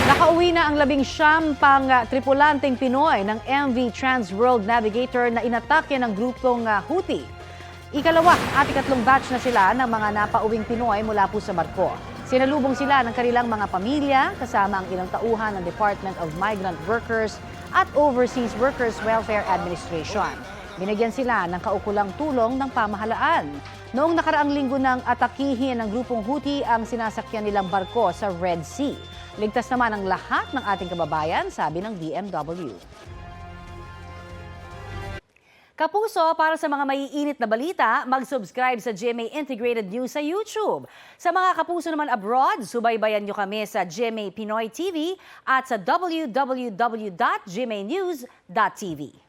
Nakauwi na ang 19 pang tripulanteng Pinoy ng MV Transworld Navigator na inatake ng grupong Houthi. Ikalawa at ikatlong batch na sila ng mga napauwing Pinoy mula po sa barko. Sinalubong sila ng kanilang mga pamilya kasama ang ilang tauhan ng Department of Migrant Workers at Overseas Workers Welfare Administration. Binigyan sila ng kaukulang tulong ng pamahalaan. Noong nakaraang linggo nang atakihin ng grupong Houthi ang sinasakyan nilang barko sa Red Sea. Ligtas naman ang lahat ng ating kababayan, sabi ng DMW. Kapuso, para sa mga maiinit na balita, mag-subscribe sa GMA Integrated News sa YouTube. Sa mga kapuso naman abroad, subaybayan nyo kami sa GMA Pinoy TV at sa www.gmanews.tv.